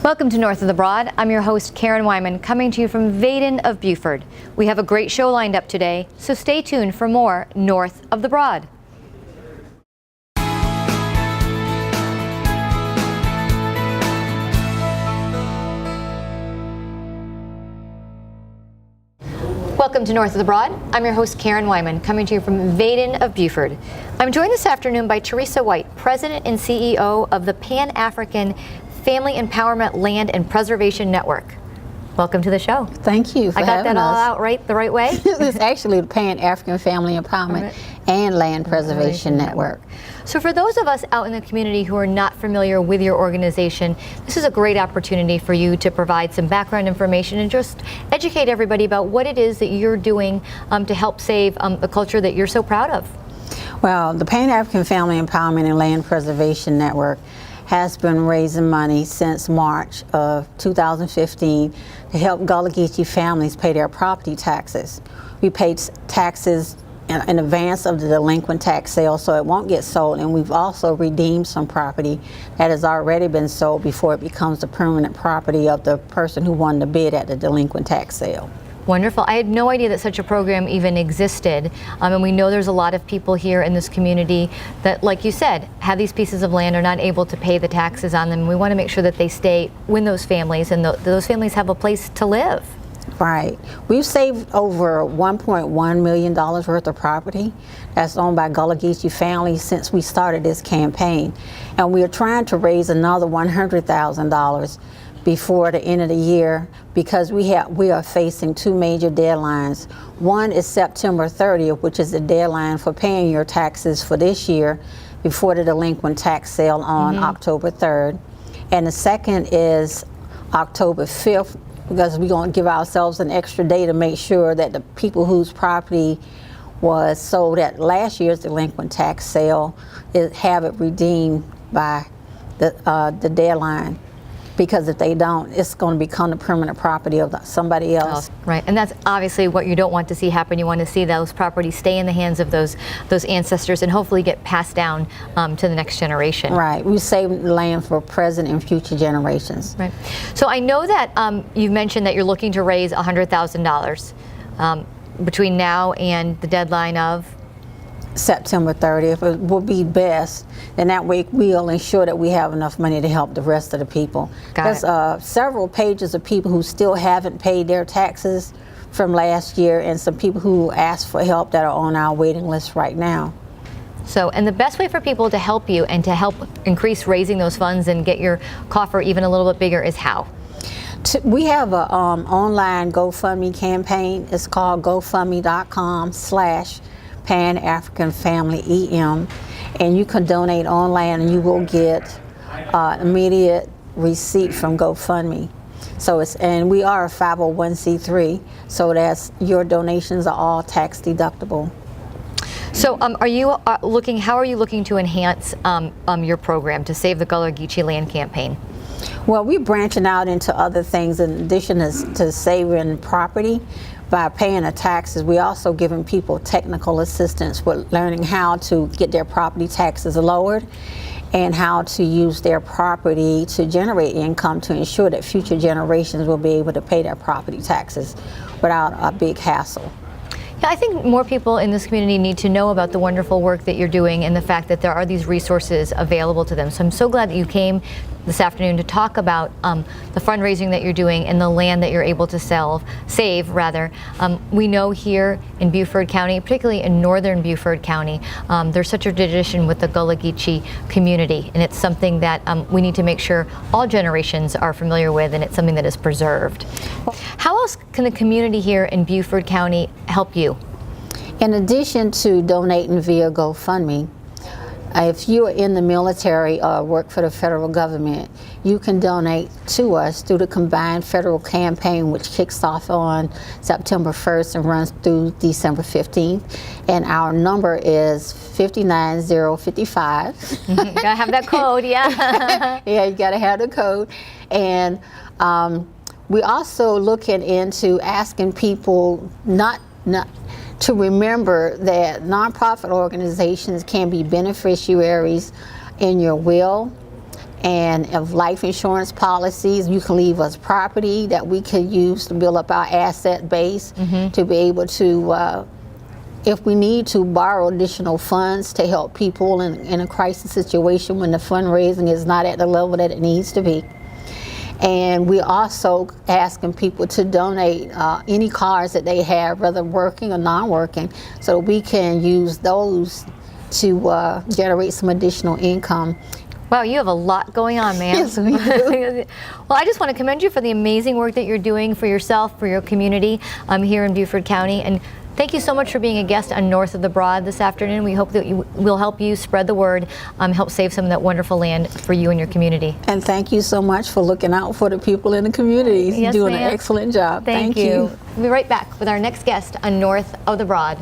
Welcome to North of the Broad. I'm your host, Karen Wyman, coming to you from Vaden of Buford. We have a great show lined up today, so stay tuned for more North of the Broad. Welcome to North of the Broad. I'm your host, Karen Wyman, coming to you from Vaden of Buford. I'm joined this afternoon by Teresa White, President and CEO of the Pan-African Family Empowerment Land and Preservation Network. Welcome to the show. Thank you for having us. I got that all out right the right way? It's actually the Pan-African Family Empowerment and Land Preservation Network. So for those of us out in the community who are not familiar with your organization, this is a great opportunity for you to provide some background information and just educate everybody about what it is that you're doing to help save a culture that you're so proud of. Well, the Pan-African Family Empowerment and Land Preservation Network has been raising money since March of 2015 to help Gullah Geechee families pay their property taxes. We paid taxes in advance of the delinquent tax sale so it won't get sold, and we've also redeemed some property that has already been sold before it becomes the permanent property of the person who won the bid at the delinquent tax sale. Wonderful. I had no idea that such a program even existed. And we know there's a lot of people here in this community that, like you said, have these pieces of land, are not able to pay the taxes on them. We want to make sure that they stay with those families and those families have a place to live. Right. We've saved over $1.1 million worth of property that's owned by Gullah Geechee families since we started this campaign. And we are trying to raise another $100,000 before the end of the year because we are facing two major deadlines. One is September 30th, which is the deadline for paying your taxes for this year before the delinquent tax sale on October 3rd. And the second is October 5th, because we're going to give ourselves an extra day to make sure that the people whose property was sold at last year's delinquent tax sale have it redeemed by the deadline. Because if they don't, it's going to become the permanent property of somebody else. Oh, right, and that's obviously what you don't want to see happen. You want to see those properties stay in the hands of those ancestors and hopefully get passed down to the next generation. Right, we save land for present and future generations. Right. So I know that you've mentioned that you're looking to raise $100,000 between now and the deadline of September 30th. It will be best, and that way we'll ensure that we have enough money to help the rest of the people. There's several pages of people who still haven't paid their taxes from last year, and some people who asked for help that are on our waiting list right now. So, and the best way for people to help you and to help increase raising those funds and get your coffer even a little bit bigger is how? We have a online GoFundMe campaign. It's called GoFundMe.com/Pan-African Family EM, and you can donate online and you will get immediate receipt from GoFundMe. So and we are a 501c3, so that's your donations are all tax deductible. So are you how are you looking to enhance your program to Save the Gullah Geechee Land campaign? Well, we're branching out into other things in addition to saving property. By paying the taxes, we also giving people technical assistance with learning how to get their property taxes lowered and how to use their property to generate income to ensure that future generations will be able to pay their property taxes without a big hassle. Yeah, I think more people in this community need to know about the wonderful work that you're doing and the fact that there are these resources available to them. So I'm so glad that you came this afternoon to talk about the fundraising that you're doing and the land that you're able to save. We know here in Buford County, particularly in northern Buford County, there's such a tradition with the Gullah Geechee community, and it's something that we need to make sure all generations are familiar with, and it's something that is preserved. How else can the community here in Buford County help you? In addition to donating via GoFundMe, if you are in the military or work for the federal government, you can donate to us through the combined federal campaign, which kicks off on September 1st and runs through December 15th. And our number is 59055. You gotta have that code, yeah. Yeah, you gotta have the code. And we're also looking into asking people not to remember that nonprofit organizations can be beneficiaries in your will and of life insurance policies. You can leave us property that we can use to build up our asset base, to be able to, if we need to, borrow additional funds to help people in a crisis situation when the fundraising is not at the level that it needs to be. And we're also asking people to donate any cars that they have, whether working or non-working, so we can use those to generate some additional income. Wow, you have a lot going on, ma'am. Yes, we do. Well, I just want to commend you for the amazing work that you're doing for yourself, for your community here in Beaufort County. And thank you so much for being a guest on North of the Broad this afternoon. We hope that we'll help you spread the word, help save some of that wonderful land for you and your community. And thank you so much for looking out for the people in the community. Yes, doing ma'am. an excellent job. Thank you. We'll be right back with our next guest on North of the Broad.